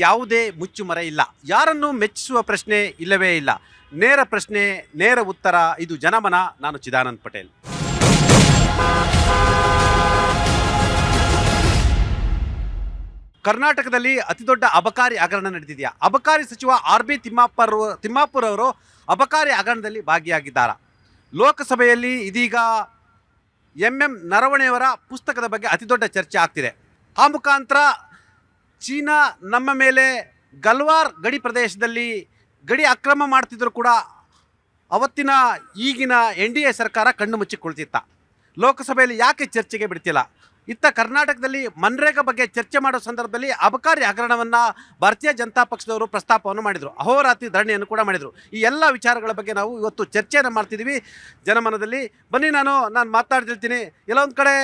ಯಾವುದೇ ಮುಚ್ಚುಮರೆ ಇಲ್ಲ. ಯಾರನ್ನು ಮೆಚ್ಚಿಸುವ ಪ್ರಶ್ನೆ ಇಲ್ಲವೇ ಇಲ್ಲ. ನೇರ ಪ್ರಶ್ನೆ, ನೇರ ಉತ್ತರ. ಇದು ಜನಮನ. ನಾನು ಚಿದಾನಂದ್ ಪಟೇಲ್. ಕರ್ನಾಟಕದಲ್ಲಿ ಅತಿದೊಡ್ಡ ಅಬಕಾರಿ ಹಗರಣ ನಡೆದಿದೆಯಾ? ಅಬಕಾರಿ ಸಚಿವ RB ತಿಮ್ಮಾಪುರ್ ಅವರು ಅಬಕಾರಿ ಹಗರಣದಲ್ಲಿ ಭಾಗಿಯಾಗಿದ್ದಾರೆ. ಲೋಕಸಭೆಯಲ್ಲಿ ಇದೀಗ MM ನರವಣೆಯವರ ಪುಸ್ತಕದ ಬಗ್ಗೆ ಅತಿದೊಡ್ಡ ಚರ್ಚೆ ಆಗ್ತಿದೆ. ಆ ಮುಖಾಂತರ ಚೀನಾ ನಮ್ಮ ಮೇಲೆ ಗಲ್ವಾರ್ ಗಡಿ ಪ್ರದೇಶದಲ್ಲಿ ಗಡಿ ಅಕ್ರಮ ಮಾಡ್ತಿದ್ರು ಕೂಡ ಅವತ್ತಿನ ಈಗಿನ NDA ಸರ್ಕಾರ ಕಣ್ಣು ಮುಚ್ಚಿಕೊಳ್ತಿತ್ತ. ಲೋಕಸಭೆಯಲ್ಲಿ ಯಾಕೆ ಚರ್ಚೆಗೆ ಬಿಡ್ತಿಲ್ಲ? ಇತ್ತ ಕರ್ನಾಟಕದಲ್ಲಿ ಮನ್ರೇಗಾ ಬಗ್ಗೆ ಚರ್ಚೆ ಮಾಡೋ ಸಂದರ್ಭದಲ್ಲಿ ಅಬಕಾರಿ ಹಗರಣವನ್ನು ಭಾರತೀಯ ಜನತಾ ಪಕ್ಷದವರು ಪ್ರಸ್ತಾಪವನ್ನು ಮಾಡಿದರು. ಅಹೋರಾತ್ರಿ ಧರಣಿಯನ್ನು ಕೂಡ ಮಾಡಿದರು. ಈ ಎಲ್ಲ ವಿಚಾರಗಳ ಬಗ್ಗೆ ನಾವು ಇವತ್ತು ಚರ್ಚೆಯನ್ನು ಮಾಡ್ತಿದ್ದೀವಿ ಜನಮನದಲ್ಲಿ. ಬನ್ನಿ, ನಾನು ಮಾತಾಡ್ತಿರ್ತೀನಿ. ಎಲ್ಲೊಂದು ಕಡೆ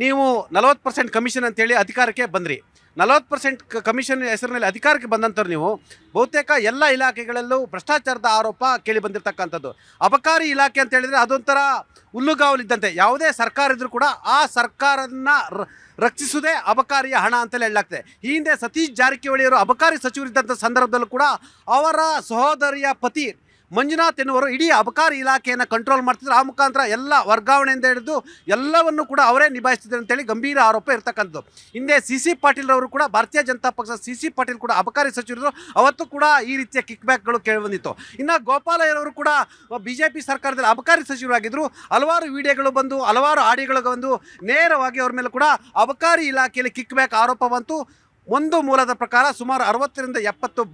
ನೀವು 40% ಕಮಿಷನ್ ಅಂತೇಳಿ ಅಧಿಕಾರಕ್ಕೆ ಬಂದ್ರಿ. 40% ಕಮಿಷನ್ ಹೆಸರಿನಲ್ಲಿ ಅಧಿಕಾರಕ್ಕೆ ಬಂದಂಥವ್ರು ನೀವು ಬಹುತೇಕ ಎಲ್ಲ ಇಲಾಖೆಗಳಲ್ಲೂ ಭ್ರಷ್ಟಾಚಾರದ ಆರೋಪ ಕೇಳಿ ಬಂದಿರತಕ್ಕಂಥದ್ದು. ಅಬಕಾರಿ ಇಲಾಖೆ ಅಂತ ಹೇಳಿದರೆ ಅದೊಂಥರ ಹುಲ್ಲುಗಾವಲಿದ್ದಂತೆ. ಯಾವುದೇ ಸರ್ಕಾರ ಇದ್ರೂ ಕೂಡ ಆ ಸರ್ಕಾರನ ರಕ್ಷಿಸುವುದೇ ಅಬಕಾರಿಯ ಹಣ ಅಂತಲೇ ಹೇಳಲಾಗ್ತದೆ. ಈ ಹಿಂದೆ ಸತೀಶ್ ಜಾರಕಿಹೊಳಿಯವರು ಅಬಕಾರಿ ಸಚಿವರಿದ್ದಂಥ ಸಂದರ್ಭದಲ್ಲೂ ಕೂಡ ಅವರ ಸಹೋದರಿಯ ಪತಿ ಮಂಜುನಾಥ್ ಎನ್ನುವರು ಇಡೀ ಅಬಕಾರಿ ಇಲಾಖೆಯನ್ನು ಕಂಟ್ರೋಲ್ ಮಾಡ್ತಿದ್ರು. ಆ ಮುಖಾಂತರ ಎಲ್ಲ ವರ್ಗಾವಣೆಯಿಂದ ಹಿಡಿದು ಎಲ್ಲವನ್ನು ಕೂಡ ಅವರೇ ನಿಭಾಯಿಸ್ತಿದ್ರು ಅಂತೇಳಿ ಗಂಭೀರ ಆರೋಪ ಇರ್ತಕ್ಕಂಥದ್ದು. ಹಿಂದೆ CC ಪಾಟೀಲ್ ಅವರು ಕೂಡ ಭಾರತೀಯ ಜನತಾ ಪಕ್ಷ CC ಪಾಟೀಲ್ ಕೂಡ ಅಬಕಾರಿ ಸಚಿವರು. ಅವತ್ತು ಕೂಡ ಈ ರೀತಿಯ ಕಿಕ್ ಬ್ಯಾಕ್ಗಳು ಕೇಳಿ ಬಂದಿತ್ತು. ಇನ್ನು ಗೋಪಾಲಯ್ಯರವರು ಕೂಡ BJP ಸರ್ಕಾರದಲ್ಲಿ ಅಬಕಾರಿ ಸಚಿವರಾಗಿದ್ದರು. ಹಲವಾರು ವಿಡಿಯೋಗಳು ಬಂದು, ಹಲವಾರು ಆಡಿಯೋಗಳು ಬಂದು ನೇರವಾಗಿ ಅವ್ರ ಮೇಲೆ ಕೂಡ ಅಬಕಾರಿ ಇಲಾಖೆಯಲ್ಲಿ ಕಿಕ್ ಬ್ಯಾಕ್ ಆರೋಪ ಬಂತು. ಒಂದು ಮೂಲದ ಪ್ರಕಾರ ಸುಮಾರು 60ರಿಂದ 70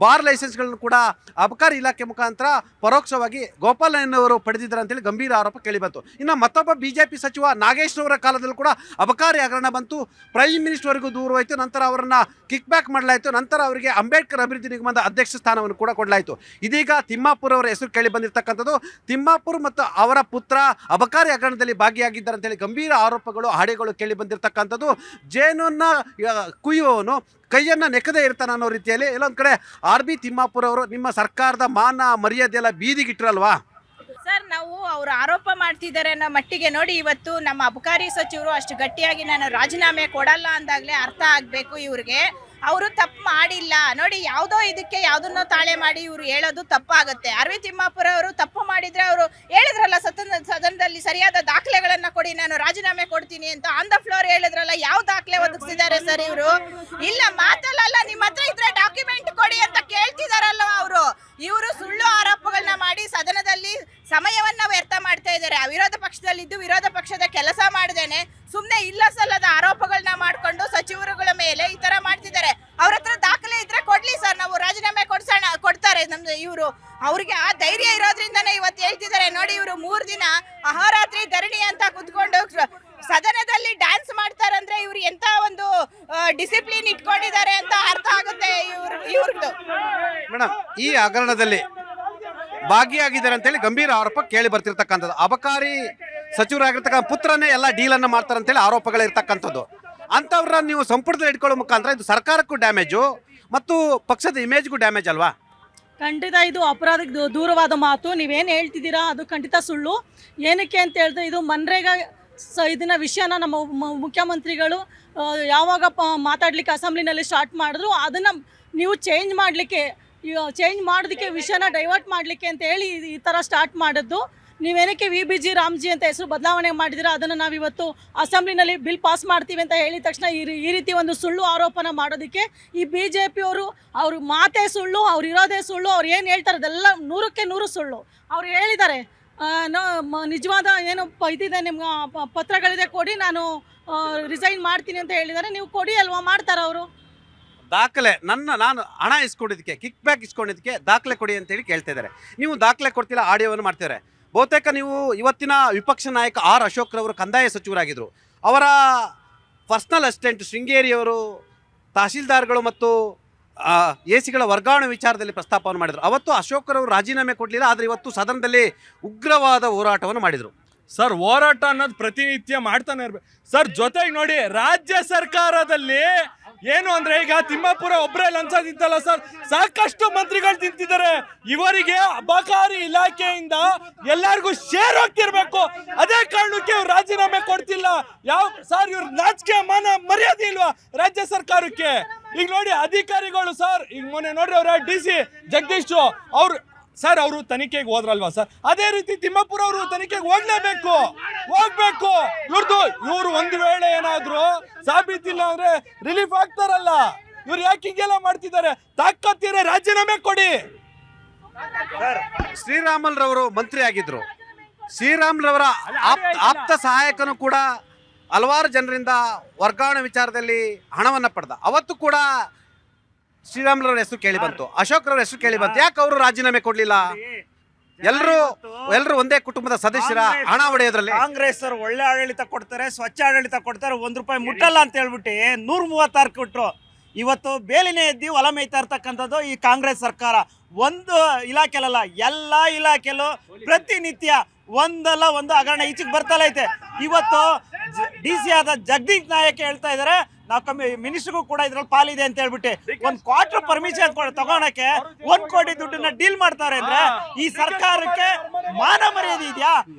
ಬಾರ್ ಲೈಸೆನ್ಸ್ಗಳನ್ನು ಕೂಡ ಅಬಕಾರಿ ಇಲಾಖೆ ಮುಖಾಂತರ ಪರೋಕ್ಷವಾಗಿ ಗೋಪಾಲಯ್ಯನವರು ಪಡೆದಿದ್ದಾರೆ ಅಂತೇಳಿ ಗಂಭೀರ ಆರೋಪ ಕೇಳಿಬಂತು. ಇನ್ನು ಮತ್ತೊಬ್ಬ BJP ಸಚಿವ ನಾಗೇಶ್ವರ ಕಾಲದಲ್ಲೂ ಕೂಡ ಅಬಕಾರಿ ಹಗರಣ ಬಂತು. ಪ್ರೈಮ್ ಮಿನಿಸ್ಟರ್ವರೆಗೂ ದೂರವಾಯಿತು. ನಂತರ ಅವರನ್ನು ಕಿಕ್ ಬ್ಯಾಕ್ ಮಾಡಲಾಯಿತು. ನಂತರ ಅವರಿಗೆ ಅಂಬೇಡ್ಕರ್ ಅಭಿವೃದ್ಧಿ ನಿಗಮದ ಅಧ್ಯಕ್ಷ ಸ್ಥಾನವನ್ನು ಕೂಡ ಕೊಡಲಾಯಿತು. ಇದೀಗ ತಿಮ್ಮಾಪುರ್ ಅವರ ಹೆಸರು ಕೇಳಿ ಬಂದಿರತಕ್ಕಂಥದ್ದು. ತಿಮ್ಮಾಪುರ್ ಮತ್ತು ಅವರ ಪುತ್ರ ಅಬಕಾರಿ ಹಗರಣದಲ್ಲಿ ಭಾಗಿಯಾಗಿದ್ದಾರೆ ಅಂತೇಳಿ ಗಂಭೀರ ಆರೋಪಗಳು, ಹಾಡಿಗಳು ಕೇಳಿ ಬಂದಿರತಕ್ಕಂಥದ್ದು. ಜೇನನ್ನು ಕುಯ್ಯುವವನು ಕೈಯನ್ನು ನೆಕ್ಕದೇ ಇರ್ತಾನೆ ಅನ್ನೋ ರೀತಿಯಲ್ಲಿ ಎಲ್ಲೊಂದು ಕಡೆ RB ತಿಮ್ಮಾಪುರ್ ಅವರು ನಿಮ್ಮ ಸರ್ಕಾರದ ಮಾನ ಮರ್ಯಾದೆ ಎಲ್ಲ ಬೀದಿಗಿಟ್ರಲ್ವಾ? ಸರ್, ನಾವು ಅವರು ಆರೋಪ ಮಾಡ್ತಿದ್ದಾರೆ ಅನ್ನೋ ಮಟ್ಟಿಗೆ ನೋಡಿ, ಇವತ್ತು ನಮ್ಮ ಅಬಕಾರಿ ಸಚಿವರು ಅಷ್ಟು ಗಟ್ಟಿಯಾಗಿ ನಾನು ರಾಜೀನಾಮೆ ಕೊಡಲ್ಲ ಅಂದಾಗಲೇ ಅರ್ಥ ಆಗಬೇಕು ಇವ್ರಿಗೆ ಅವರು ತಪ್ಪು ಮಾಡಿಲ್ಲ. ನೋಡಿ, ಯಾವುದೋ ಇದಕ್ಕೆ ಯಾವುದನ್ನೋ ತಾಳೆ ಮಾಡಿ ಇವರು ಹೇಳೋದು ತಪ್ಪಾಗುತ್ತೆ. RB ತಿಮ್ಮಾಪುರ ಅವರು ತಪ್ಪು ಮಾಡಿದ್ರೆ ಅವರು ಹೇಳಿದ್ರಲ್ಲ ಸದನದಲ್ಲಿ ಸರಿಯಾದ ದಾಖಲೆಗಳನ್ನ ಕೊಡಿ, ನಾನು ರಾಜೀನಾಮೆ ಕೊಡ್ತೀನಿ ಅಂತ ಆನ್ ದ ಫ್ಲೋರ್ ಹೇಳಿದ್ರಲ್ಲ. ಯಾವ ದಾಖಲೆ ಒದಗಿಸಿದ್ದಾರೆ ಸರ್ ಇವರು? ಇಲ್ಲ, ಮಾತಲ್ಲ, ನಿಮ್ಮ ಹತ್ರ ಇದ್ರೆ ಡಾಕ್ಯುಮೆಂಟ್ ಕೊಡಿ ಅಂತ ಕೇಳ್ತಿದಾರಲ್ಲ ಅವರು. ಇವರು ಸುಳ್ಳು ಆರೋಪಗಳನ್ನ ಮಾಡಿ ಸದನದಲ್ಲಿ ಸಮಯವನ್ನ ವ್ಯರ್ಥ ಮಾಡ್ತಾ ಇದ್ದಾರೆ. ವಿರೋಧ ಪಕ್ಷದಲ್ಲಿದ್ದು ವಿರೋಧ ಪಕ್ಷದ ಕೆಲಸ ಮಾಡದೇನೆ ಸುಮ್ಮನೆ ಇಲ್ಲ ಸಲ್ಲದ ಆರೋಪಗಳನ್ನ ಮಾಡ್ಕೊಂಡು ಸಚಿವರುಗಳ ಮೇಲೆ ಈ ತರ ಮಾಡ್ತಿದ್ದಾರೆ. ಅವ್ರ ಹತ್ರ ದಾಖಲೆ ಇದ್ರೆ ಕೊಡ್ಲಿ ಸರ್, ನಾವು ರಾಜೀನಾಮೆ ಕೊಡ್ತಾರೆ ನಮ್ದು. ಇವರು ಅವ್ರಿಗೆ ಆ ಧೈರ್ಯ ಇರೋದ್ರಿಂದನೇ ಇವತ್ತು ಹೇಳ್ತಿದ್ದಾರೆ. ನೋಡಿ, ಇವರು 3 ದಿನ ಅಹೋರಾತ್ರಿ ಧರಣಿ ಅಂತ ಕುತ್ಕೊಂಡು ಸದನದಲ್ಲಿ ಡ್ಯಾನ್ಸ್ ಮಾಡ್ತಾರಂದ್ರೆ ಇವ್ರು ಎಂತ ಒಂದು ಡಿಸಿಪ್ಲಿನ್ ಇಟ್ಕೊಂಡಿದ್ದಾರೆ ಅಂತ ಅರ್ಥ ಆಗುತ್ತೆ ಇವ್ರದ್ದು. ಮೇಡಮ್, ಈ ಹಗರಣದಲ್ಲಿ ಭಾಗಿಯಾಗಿದ್ದಾರೆ ಅಂತೇಳಿ ಗಂಭೀರ ಆರೋಪ ಕೇಳಿ ಬರ್ತಿರ್ತಕ್ಕಂಥದ್ದು. ಅಬಕಾರಿ ಸಚಿವರಾಗಿರ್ತಕ್ಕಂಥ ಪುತ್ರನೇ ಎಲ್ಲ ಡೀಲನ್ನು ಮಾಡ್ತಾರಂತೇಳಿ ಆರೋಪಗಳಿರ್ತಕ್ಕಂಥದ್ದು. ಅಂಥವ್ರನ್ನ ನೀವು ಸಂಪುಟದಲ್ಲಿ ಇಟ್ಕೊಳ್ಳೋ ಮುಖಾಂತರ ಇದು ಸರ್ಕಾರಕ್ಕೂ ಡ್ಯಾಮೇಜು ಮತ್ತು ಪಕ್ಷದ ಇಮೇಜ್ಗೂ ಡ್ಯಾಮೇಜ್ ಅಲ್ವಾ? ಖಂಡಿತ ಇದು ಅಪರಾಧಕ್ಕೆ ದೂರವಾದ ಮಾತು. ನೀವೇನು ಹೇಳ್ತಿದ್ದೀರಾ ಅದು ಖಂಡಿತ ಸುಳ್ಳು. ಏನಕ್ಕೆ ಅಂತ ಹೇಳಿದ್ರೆ, ಇದು ಮನ್ರೇಗಾ ಇದನ್ನ ವಿಷಯನ ನಮ್ಮ ಮುಖ್ಯಮಂತ್ರಿಗಳು ಯಾವಾಗ ಮಾತಾಡಲಿಕ್ಕೆ ಅಸೆಂಬ್ಲಿನಲ್ಲಿ ಸ್ಟಾರ್ಟ್ ಮಾಡಿದ್ರು, ಅದನ್ನು ನೀವು ಚೇಂಜ್ ಮಾಡೋದಕ್ಕೆ ವಿಷಯನ ಡೈವರ್ಟ್ ಮಾಡಲಿಕ್ಕೆ ಅಂತ ಹೇಳಿ ಈ ಥರ ಸ್ಟಾರ್ಟ್ ಮಾಡಿದ್ದು. ನೀವೇನಕ್ಕೆ VBG ರಾಮ್ಜಿ ಅಂತ ಹೆಸರು ಬದಲಾವಣೆ ಮಾಡಿದಿರಾ, ಅದನ್ನು ನಾವಿವತ್ತು ಅಸೆಂಬ್ಲಿನಲ್ಲಿ ಬಿಲ್ ಪಾಸ್ ಮಾಡ್ತೀವಿ ಅಂತ ಹೇಳಿದ ತಕ್ಷಣ ಈ ರೀತಿ ಒಂದು ಸುಳ್ಳು ಆರೋಪನ ಮಾಡೋದಕ್ಕೆ ಈ BJP ಅವರು ಮಾತೇ ಸುಳ್ಳು, ಅವ್ರು ಇರೋದೇ ಸುಳ್ಳು. ಅವ್ರು ಏನು ಹೇಳ್ತಾರೆ ಅದೆಲ್ಲ 100ಕ್ಕೆ 100 ಸುಳ್ಳು. ಅವ್ರು ಹೇಳಿದ್ದಾರೆ, ನಿಜವಾದ ಏನು ಇದಿದೆ ನಿಮ್ಮ ಪತ್ರಗಳಿದೆ ಕೊಡಿ, ನಾನು ರಿಸೈನ್ ಮಾಡ್ತೀನಿ ಅಂತ ಹೇಳಿದ್ದಾರೆ. ನೀವು ಕೊಡಿ ಅಲ್ವಾ, ಮಾಡ್ತಾರೆ ಅವರು. ದಾಖಲೆ ನಾನು ಹಣ ಇಸ್ಕೊಂಡಿದ್ದಕ್ಕೆ, ಕಿಕ್ ಬ್ಯಾಕ್ ಇಸ್ಕೊಂಡಿದ್ದಕ್ಕೆ ದಾಖಲೆ ಕೊಡಿ ಅಂತೇಳಿ ಕೇಳ್ತಾ ಇದ್ದಾರೆ. ನೀವು ದಾಖಲೆ ಕೊಡ್ತಿಲ್ಲ, ಆಡಿಯೋವನ್ನು ಮಾಡ್ತಿದ್ದಾರೆ. ಬಹುತೇಕ ನೀವು ಇವತ್ತಿನ ವಿಪಕ್ಷ ನಾಯಕ ಅಶೋಕ್ ರವರು ಕಂದಾಯ ಸಚಿವರಾಗಿದ್ದರು. ಅವರ ಪರ್ಸನಲ್ ಅಸಿಸ್ಟೆಂಟ್ ಶೃಂಗೇರಿಯವರು ತಹಶೀಲ್ದಾರ್ಗಳು ಮತ್ತು ಎಸಿಗಳ ವರ್ಗಾವಣೆ ವಿಚಾರದಲ್ಲಿ ಪ್ರಸ್ತಾಪವನ್ನು ಮಾಡಿದರು. ಅವತ್ತು ಅಶೋಕ್ ರವರು ರಾಜೀನಾಮೆ ಕೊಡಲಿಲ್ಲ, ಆದರೆ ಇವತ್ತು ಸದನದಲ್ಲಿ ಉಗ್ರವಾದ ಹೋರಾಟವನ್ನು ಮಾಡಿದರು. ಸರ್, ಹೋರಾಟ ಅನ್ನೋದು ಪ್ರತಿನಿತ್ಯ ಮಾಡ್ತಾನೆ ಇರ್ಬೇಕು ಸರ್. ಜೊತೆಗೆ ನೋಡಿ, ರಾಜ್ಯ ಸರ್ಕಾರದಲ್ಲಿ ಏನು ಅಂದ್ರೆ ಈಗ ತಿಮ್ಮಾಪುರ ಒಬ್ಬರೇ ಲಂಚ ತಿಂತಲ್ಲ ಸರ್, ಸಾಕಷ್ಟು ಮಂತ್ರಿಗಳು ತಿಂತಿದ್ದಾರೆ. ಇವರಿಗೆ ಅಬಕಾರಿ ಇಲಾಖೆಯಿಂದ ಎಲ್ಲರಿಗೂ ಶೇರ್ ಹೋಗ್ತಿರ್ಬೇಕು. ಅದೇ ಕಾರಣಕ್ಕೆ ಇವ್ರು ರಾಜೀನಾಮೆ ಕೊಡ್ತಿಲ್ಲ. ಯಾವ ಸರ್, ಇವ್ರ ನಾಚಿಕೆ ಮಾನ ಮರ್ಯಾದೆ ಇಲ್ವಾ ರಾಜ್ಯ ಸರ್ಕಾರಕ್ಕೆ? ಈಗ ನೋಡಿ ಅಧಿಕಾರಿಗಳು ಸರ್, ಈಗ ಮೊನ್ನೆ ನೋಡ್ರಿ ಅವ್ರ DC ಜಗದೀಶ್ ಅವ್ರು ಸರ್, ಅವರು ತನಿಖೆಗೆ ಹೋದ್ರಲ್ವಾ ಸರ್, ಅದೇ ರೀತಿ ತಿಮ್ಮಾಪುರ ಅವರು ತನಿಖೆಗೆ ಹೋಗ್ಬೇಕು. ಇವ್ರು ಒಂದು ವೇಳೆ ಏನಾದ್ರು ಸಾಬೀತಿಲ್ಲ ಅಂದ್ರೆ ರಿಲೀಫ್ ಆಗ್ತಾರಲ್ಲ, ಇವ್ರು ಯಾಕೆ ಹಿಂಗೆಲ್ಲ ಮಾಡ್ತಿದ್ದಾರೆ? ತಾಕತ್ತಿದ್ರೆ ರಾಜೀನಾಮೆ ಕೊಡಿ. ಶ್ರೀರಾಮುಲುರವರು ಮಂತ್ರಿ ಆಗಿದ್ರು. ಶ್ರೀರಾಮುಲುರವರ ಆಪ್ತ ಸಹಾಯಕನು ಕೂಡ ಹಲವಾರು ಜನರಿಂದ ವರ್ಗಾವಣೆ ವಿಚಾರದಲ್ಲಿ ಹಣವನ್ನ ಪಡೆದ. ಅವತ್ತು ಕೂಡ ಶ್ರೀರಾಮುಲುರವರ ಹೆಸರು ಕೇಳಿ ಬಂತು, ಅಶೋಕ್ ರವರ ಹೆಸರು ಕೇಳಿ ಬಂತು. ಯಾಕೆ ಅವರು ರಾಜೀನಾಮೆ ಕೊಡ್ಲಿಲ್ಲ? ಎಲ್ಲರೂ ಒಂದೇ ಕುಟುಂಬದ ಸದಸ್ಯರ ಹಣ ಹೊಡೆಯೋದ್ರಲ್ಲಿ ಕಾಂಗ್ರೆಸ್ ಅವರು ಒಳ್ಳೆ ಆಡಳಿತ ಕೊಡ್ತಾರೆ, ಸ್ವಚ್ಛ ಆಡಳಿತ ಕೊಡ್ತಾರೆ, ₹1 ಮುಟ್ಟಲ್ಲ ಅಂತ ಹೇಳ್ಬಿಟ್ಟು 136 ಕೊಟ್ರು. ಇವತ್ತು ಬೇಲಿನೇ ಎದ್ದಿ ಹೊಲ ಮೇಯ್ತಾ ಇರ್ತಕ್ಕಂಥದ್ದು ಈ ಕಾಂಗ್ರೆಸ್ ಸರ್ಕಾರ. ಒಂದು ಇಲಾಖೆಲಲ್ಲ, ಎಲ್ಲ ಇಲಾಖೆಲೂ ಪ್ರತಿನಿತ್ಯ ಒಂದಲ್ಲ ಒಂದು ಹಗರಣ ಈಚೆಗೆ ಬರ್ತಲ್ಲ ಐತೆ. ಇವತ್ತು DC ಆದ ಜಗದೀಶ್ ನಾಯಕ್ ಹೇಳ್ತಾ ಇದಾರೆ, ನಾವು ಮಿನಿಸ್ಟ್ರಿಗೂ ಕೂಡ ಇದ್ರಲ್ಲಿ ಪಾಲಿದೆ ಅಂತ ಹೇಳ್ಬಿಟ್ಟು 1 ಕ್ವಾರ್ಟರ್ ಪರ್ಮಿಷನ್ ತಗೊಳಕ್ಕೆ 1 ಕೋಟಿ ದುಡ್ಡನ್ನ ಡೀಲ್ ಮಾಡ್ತಾರೆ ಅಂದ್ರೆ ಈ ಸರ್ಕಾರಕ್ಕೆ ಮಾನ ಮರ್ಯಾದೆ ಇದೆಯಾ?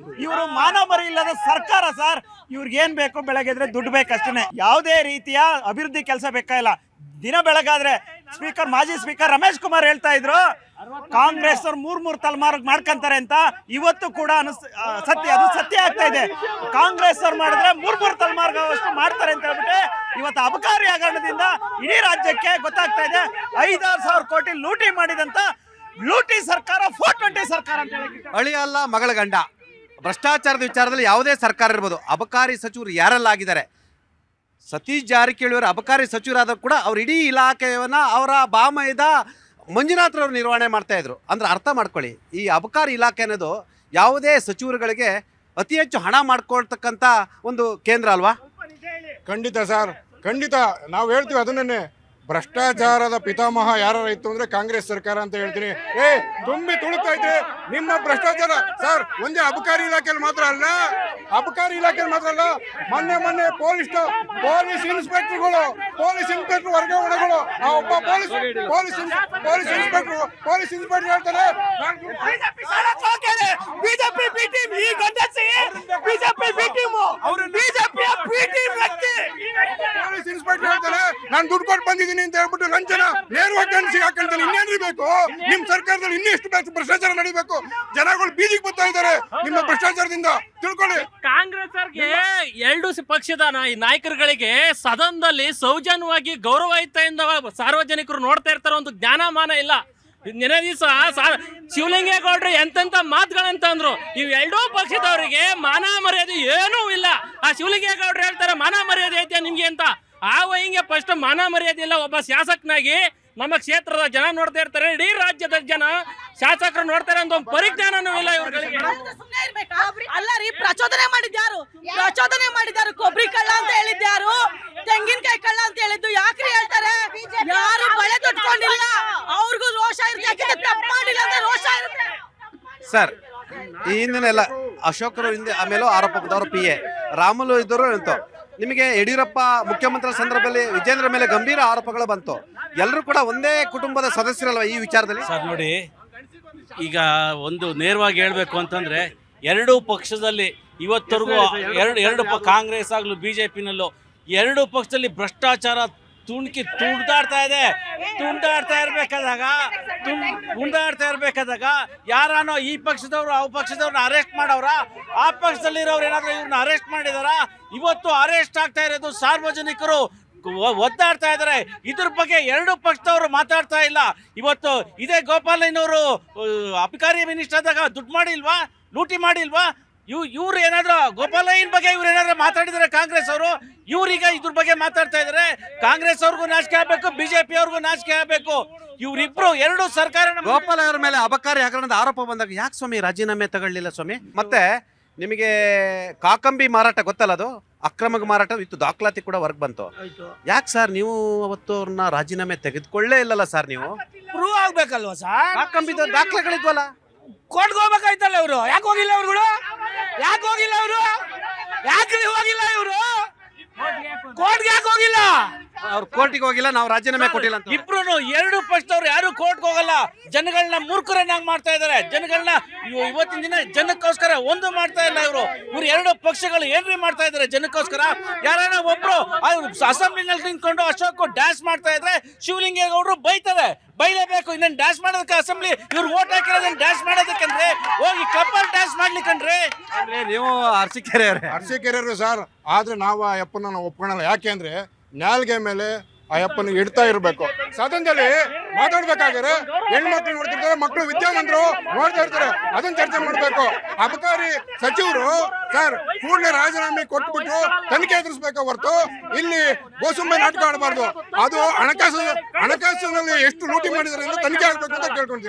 ಇವರು ಮಾನ ಮರ್ಯಾದೆ ಇಲ್ಲದ ಸರ್ಕಾರ ಸರ್. ಇವ್ರಿಗೆ ಏನ್ ಬೇಕು, ಬೆಳಗ್ಗೆ ದುಡ್ಡು ಬೇಕಷ್ಟೇ, ಯಾವುದೇ ರೀತಿಯ ಅಭಿವೃದ್ಧಿ ಕೆಲಸ ಬೇಕಾಗಿಲ್ಲ. ದಿನ ಬೆಳಗಾದ್ರೆ ಮಾಜಿ ಸ್ಪೀಕರ್ ರಮೇಶ್ ಕುಮಾರ್ ಹೇಳ್ತಾ ಇದ್ರು, ಕಾಂಗ್ರೆಸ್ ಅವ್ರು 3 ತಲೆಮಾರು ಮಾಡ್ಕೊಂತಾರೆ ಅಂತ. ಇವತ್ತು ಕೂಡ ಸತ್ಯ ಆಗ್ತಾ ಇದೆ. ಕಾಂಗ್ರೆಸ್ ಅವ್ರು ಮಾಡಿದ್ರೆ 3 ತಲೆಮಾರು ಅಷ್ಟು ಮಾಡ್ತಾರೆ ಅಂತ ಹೇಳ್ಬಿಟ್ಟು ಇವತ್ತು ಅಬಕಾರಿ ಹಗರಣದಿಂದ ಇಡೀ ರಾಜ್ಯಕ್ಕೆ ಗೊತ್ತಾಗ್ತಾ ಇದೆ. 5,000 ಕೋಟಿ ಲೂಟಿ ಮಾಡಿದಂತ ಲೂಟಿ ಸರ್ಕಾರ 420 ಸರ್ಕಾರ ಅಂತ ಹೇಳಿ. ಅಳಿಯ ಅಲ್ಲ ಮಗಳ ಗಂಡ. ಭ್ರಷ್ಟಾಚಾರದ ವಿಚಾರದಲ್ಲಿ ಯಾವುದೇ ಸರ್ಕಾರ ಇರ್ಬೋದು, ಅಬಕಾರಿ ಸಚಿವರು ಯಾರೆಲ್ಲ ಆಗಿದ್ದಾರೆ, ಸತೀಶ್ ಜಾರಕಿಹೊಳಿ ಅಬಕಾರಿ ಸಚಿವರಾದರೂ ಕೂಡ ಅವ್ರ ಇಡೀ ಇಲಾಖೆಯನ್ನ ಅವರ ಬಾಮೈದ ಮಂಜುನಾಥ್ರವ್ರು ನಿರ್ವಹಣೆ ಮಾಡ್ತಾ ಇದ್ರು. ಅಂದ್ರೆ ಅರ್ಥ ಮಾಡ್ಕೊಳ್ಳಿ, ಈ ಅಬಕಾರಿ ಇಲಾಖೆ ಅನ್ನೋದು ಯಾವುದೇ ಸಚಿವರುಗಳಿಗೆ ಅತಿ ಹೆಚ್ಚು ಹಣ ಮಾಡ್ಕೊಳ್ತಕ್ಕಂಥ ಒಂದು ಕೇಂದ್ರ ಅಲ್ವಾ? ಖಂಡಿತ ಸರ್, ಖಂಡಿತ ನಾವು ಹೇಳ್ತೀವಿ ಅದನ್ನೇ. ಭ್ರಷ್ಟಾಚಾರದ ಪಿತಾಮಹ ಯಾರು ಇತ್ತು ಅಂದ್ರೆ ಕಾಂಗ್ರೆಸ್ ಸರ್ಕಾರ ಅಂತ ಹೇಳ್ತೀನಿ. ತುಂಬಿ ತುಳುಕ್ತಾ ಇದ್ರೆ ನಿಮ್ಮ ಭ್ರಷ್ಟಾಚಾರ ಸರ್. ಒಂದೇ ಅಬಕಾರಿ ಇಲಾಖೆಯಲ್ಲಿ ಮಾತ್ರ ಅಲ್ಲ, ಮೊನ್ನೆ ಪೊಲೀಸ್ ಇನ್ಸ್ಪೆಕ್ಟರ್ ವರ್ಗಾವಣೆಗಳು, ಆ ಒಬ್ಬ ಪೊಲೀಸ್ ಇನ್ಸ್ಪೆಕ್ಟರ್ ಹೇಳ್ತಾರೆ ಬಿಜೆಪಿ ಬಿ ಟೀಮ್, ಈ ಗಂಡಸಿ ಬಿಜೆಪಿ ಬಿ ಟೀಮ್, ಅವರು ಬಿಜೆಪಿಯ ಬಿ ಟೀಮ್ ವ್ಯಕ್ತಿ. ಪೊಲೀಸ್ ಇನ್ಸ್ಪೆಕ್ಟರ್ ಹೇಳ್ತಾರೆ ನಾನು ದುಡ್ಡು ಕೊಟ್ಟು ಬಂದಿದ್ದೀನಿ ಅಂತ ಹೇಳ್ಬಿಟ್ಟು ಲಂಚನ ನೇರವಾಗಿ ಗಂಡಸಿಗೆ ಹಾಕೊಂತಾನೆ. ಇನ್ನೇನ್ರಿ ಬೇಕು? ನಿಮ್ ಸರ್ಕಾರದಲ್ಲಿ ಇನ್ನೆಷ್ಟು ಭ್ರಷ್ಟಾಚಾರ ನಡೀಬೇಕು? ಜನಗಳು ಬೀದಿಗೆ ಬರ್ತಾ ಇದ್ದಾರೆ ನಿಮ್ಮ ಭ್ರಷ್ಟಾಚಾರದಿಂದ, ತಿಳ್ಕೊಳ್ಳಿ. ಕಾಂಗ್ರೆಸ್ ಅವರಿಗೆ 2 ಪಕ್ಷದ ನಾಯಕರುಗಳಿಗೆ ಸದನದಲ್ಲಿ ಸೌಜನ್ಯವಾಗಿ ಗೌರವಯುತದಿಂದ ಸಾರ್ವಜನಿಕರು ನೋಡ್ತಾ ಇರ್ತಾರೆ, ಒಂದು ಜ್ಞಾನಮಾನ ಇಲ್ಲ. ನೆನೆ ದಿವಸ ಶಿವಲಿಂಗೇಗೌಡರು ಎಂತೆಂತ ಮಾತುಗಳಂತ ಅಂದ್ರು. ಇವ್ 2 ಪಕ್ಷದವರಿಗೆ ಮಾನ ಮರ್ಯಾದೆ ಏನೂ ಇಲ್ಲ. ಆ ಶಿವಲಿಂಗೇಗೌಡರು ಹೇಳ್ತಾರೆ ಮಾನ ಮರ್ಯಾದೆ ಐತೆ ನಿಮ್ಗೆ ಅಂತ. ಹಿಂಗೆ ಫಸ್ಟ್ ಮಾನ ಮರ್ಯಾದೆ ಇಲ್ಲ. ಒಬ್ಬ ಶಾಸಕನಾಗಿ ನಮ್ಮ ಕ್ಷೇತ್ರದ ಜನ ನೋಡ್ತಾ ಇರ್ತಾರೆ, ಇಡೀ ರಾಜ್ಯದ ಜನ ಶಾಸಕರು ನೋಡ್ತಾರೆ ಅಂತ ಒಂದು ಪರಿಜ್ಞಾನನೂ ಇಲ್ಲ ಇವ್ರಿಗೆ. ಅಲ್ಲ ರೀ, ಪ್ರಚೋದನೆ ಮಾಡಿದ್ಯಾರು? ಕೊಬ್ಬರಿ ಕಳ್ಳ ಅಂತ ಹೇಳಿದ್ಯಾರು? ತೆಂಗಿನಕಾಯಿ ಕಳ್ಳ ಅಂತ ಹೇಳಿದ್ದು ಯಾಕ್ರಿ ಹೇಳ್ತಾರೆ? ಯಾರು ಬಳೆ ತೊಟ್ಕೊಂಡಿಲ್ಲ, ಅವ್ರಿಗೂ ರೋಷ ಇರುತ್ತೆ. ತಪ್ಪು ಮಾಡಿಲ್ಲ ಅಂದ್ರೆ ರೋಷ ಇರುತ್ತೆ ಸರ್. ಈ ಹಿಂದಿನೆಲ್ಲ ಅಶೋಕರು ಹಿಂದೆ ಆಮೇಲೆ ಆರೋಪ ಬಂದವರು PA ರಾಮುಲು ಇದ್ದರು ಅಂತ. ನಿಮಗೆ ಯಡಿಯೂರಪ್ಪ ಮುಖ್ಯಮಂತ್ರಿ ಸಂದರ್ಭದಲ್ಲಿ ವಿಜೇಂದ್ರ ಮೇಲೆ ಗಂಭೀರ ಆರೋಪಗಳು ಬಂತು. ಎಲ್ಲರೂ ಕೂಡ ಒಂದೇ ಕುಟುಂಬದ ಸದಸ್ಯರಲ್ವ ಈ ವಿಚಾರದಲ್ಲಿ? ಸರ್ ನೋಡಿ, ಈಗ ಒಂದು ನೇರವಾಗಿ ಹೇಳ್ಬೇಕು ಅಂತಂದ್ರೆ 2 ಪಕ್ಷದಲ್ಲಿ ಇವತ್ತರೆಗೂ ಎರಡು ಕಾಂಗ್ರೆಸ್ ಆಗ್ಲೂ BJPನಲ್ಲೂ 2 ಪಕ್ಷದಲ್ಲಿ ಭ್ರಷ್ಟಾಚಾರ ತುಂಡಾಡ್ತಾ ಇರ್ಬೇಕಾದಾಗ ಯಾರಾನೋ ಈ ಪಕ್ಷದವ್ರು ಆ ಪಕ್ಷದವ್ರನ್ನ ಅರೆಸ್ಟ್ ಮಾಡವ್ರ, ಆ ಪಕ್ಷದಲ್ಲಿರೋರು ಏನಾದ್ರೂ ಇವ್ರನ್ನ ಅರೆಸ್ಟ್ ಮಾಡಿದಾರ? ಇವತ್ತು ಅರೆಸ್ಟ್ ಆಗ್ತಾ ಇರೋದು ಸಾರ್ವಜನಿಕರು ಒದ್ದಾಡ್ತಾ ಇದ್ದಾರೆ. ಇದ್ರ ಬಗ್ಗೆ 2 ಪಕ್ಷದವರು ಮಾತಾಡ್ತಾ ಇಲ್ಲ. ಇವತ್ತು ಇದೇ ಗೋಪಾಲಯ್ಯನವರು ಅಬಕಾರಿ ಮಿನಿಸ್ಟರ್ ಆದಾಗ ದುಡ್ಡು ಮಾಡಿಲ್ವಾ, ಲೂಟಿ ಮಾಡಿಲ್ವಾ? ಇವ್ರು ಏನಾದ್ರು ಗೋಪಾಲಯ್ಯನ ಬಗ್ಗೆ ಇವ್ರು ಏನಾದ್ರು ಮಾತಾಡಿದ್ರೆ ಕಾಂಗ್ರೆಸ್ ಅವರು, ಇವ್ರೀಗ ಇದ್ರ ಬಗ್ಗೆ ಮಾತಾಡ್ತಾ ಇದಾರೆ. ಕಾಂಗ್ರೆಸ್ ಅವ್ರಿಗೂ ನಾಚಿಕೆ ಆಗ್ಬೇಕು, BJP ಅವ್ರಿಗೂ ನಾಚಿಕೆ ಆಗ್ಬೇಕು. ಇವರಿಬ್ರು 2 ಸರ್ಕಾರ. ಗೋಪಾಲಯ್ಯ ಅವರ ಮೇಲೆ ಅಬಕಾರಿ ಹಗರಣದ ಆರೋಪ ಬಂದಾಗ ಯಾಕೆ ಸ್ವಾಮಿ ರಾಜೀನಾಮೆ ತಗೊಳ್ಳಿಲ್ಲ ಸ್ವಾಮಿ? ಮತ್ತೆ ನಿಮಗೆ ಕಾಕಂಬಿ ಮಾರಾಟ ಗೊತ್ತಲ್ಲ, ಅದು ಅಕ್ರಮ ಮಾರಾಟ ಇತ್ತು, ದಾಖಲಾತಿ ಕೂಡ ಹೊರಗೆ ಬಂತು. ಯಾಕೆ ಸರ್ ನೀವು ಅವತ್ತು ಅವ್ರನ್ನ ರಾಜೀನಾಮೆ ತೆಗೆದುಕೊಳ್ಳೇ ಇಲ್ಲಲ್ಲ ಸರ್? ನೀವು ಪ್ರೂವ್ ಆಗ್ಬೇಕಲ್ವಾ ಸರ್? ಕಾಕಂಬಿದ ದಾಖಲೆಗಳಿದ್ವಲ್ಲ, ಕೋರ್ಟ್ಗೆ ಹೋಗ್ಬೇಕಾಯ್ತಲ್ಲ ಇವರು. ಯಾಕೆ ಹೋಗಿಲ್ಲ ಇವ್ರುಗಳು? ಯಾಕ್ರಿ ಹೋಗಿಲ್ಲ ಇವರು? ಕೋರ್ಟ್ಗೆ ಯಾಕೆ ಹೋಗಿಲ್ಲ? ಅವ್ರು ಕೋರ್ಟಿಗೆ ಹೋಗಿಲ್ಲ, ನಾವು ರಾಜೀನಾಮೆ ಕೊಟ್ಟಿಲ್ಲ ಅಂತ. ಇಬ್ರು ಎರಡು ಪಕ್ಷದವ್ರು ಯಾರು ಕೋರ್ಟ್ಗೆ ಹೋಗಲ್ಲ. ಜನಗಳನ್ನ ಮೂರ್ಖರನ್ನಾಗಿ ಮಾಡ್ತಾ ಇದಾರೆ. ಜನಗಳನ್ನ ಇವತ್ತಿನ ದಿನ ಜನಕ್ಕೋಸ್ಕರ ಒಂದು ಮಾಡ್ತಾ ಇಲ್ಲ ಇವರು. ಎರಡು ಪಕ್ಷಗಳು ಏನ್ರಿ ಮಾಡ್ತಾ ಇದಾರೆ ಜನಕ್ಕೋಸ್ಕರ. ಯಾರನ್ನ ಒಬ್ರು ಅಸೆಂಬ್ಲಿನಲ್ಲಿ ನಿಂತ್ಕೊಂಡು ಅಶೋಕ್ ಡ್ಯಾನ್ಸ್ ಮಾಡ್ತಾ ಇದ್ರೆ ಶಿವಲಿಂಗೇಗೌಡರು ಬೈತಾರೆ. ಬೈಲೇಬೇಕು. ಇನ್ನೇನು ಡ್ಯಾನ್ಸ್ ಮಾಡೋದಕ್ಕೆ ಅಸೆಂಬ್ಲಿ ಇವ್ರು ಓಟ್ ಹಾಕಿರೋದನ್ನ ಡ್ಯಾನ್ಸ್ ಮಾಡೋದಕ್ಕಂದ್ರೆ ಹೋಗಿ ಕ್ಲಬ್ಬಲ್ಲಿ ಡ್ಯಾನ್ಸ್ ಮಾಡ್ಲಿಕ್ಕಂದ್ರೆ ನೀವು ಅರಸೀಕೆರೆ ಅವರೇ? ಅರಸೀಕೆರೆಯವರು ಸರ್, ಆದ್ರೆ ನಾವು ಆ ಅಪ್ಪನ ನಾವು ಒಪ್ಕೊಳ್ಳಲ್ಲ. ಯಾಕೆ ಅಂದ್ರೆ ನಾಲ್ಗೆ ಮೇಲೆ ಆ ಅಪ್ಪನ ಇಡ್ತಾ ಇರಬೇಕು. ಸದನದಲ್ಲಿ ಮಾತಾಡ್ಬೇಕಾದ್ರೆ ಹೆಣ್ಮಕ್ಳು ನೋಡ್ತಿರ್ತಾರೆ, ಮಕ್ಕಳು ವಿದ್ಯಾವಂತರು ನೋಡ್ತಾ ಇರ್ತಾರೆ, ಅದನ್ನ ಚರ್ಚೆ ಮಾಡ್ಬೇಕು. ಅಬಕಾರಿ ಸಚಿವರು ಸರ್ ಕೂಡಲೇ ರಾಜೀನಾಮೆ ಕೊಟ್ಬಿಟ್ಟು ತನಿಖೆ ಎದುರಿಸ್ಬೇಕು ಹೊರತು ಇಲ್ಲಿ ಗೋಸುಂಬೆ ನಾಟಕ ಆಡಬಾರ್ದು. ಅದು ಹಣಕಾಸಿನಲ್ಲಿ ಎಷ್ಟು ಲೂಟಿ ಮಾಡಿದ್ರೆ ತನಿಖೆ ಆಗ್ಬೇಕು ಅಂತ ಕೇಳ್ಕೊಂತೀವಿ.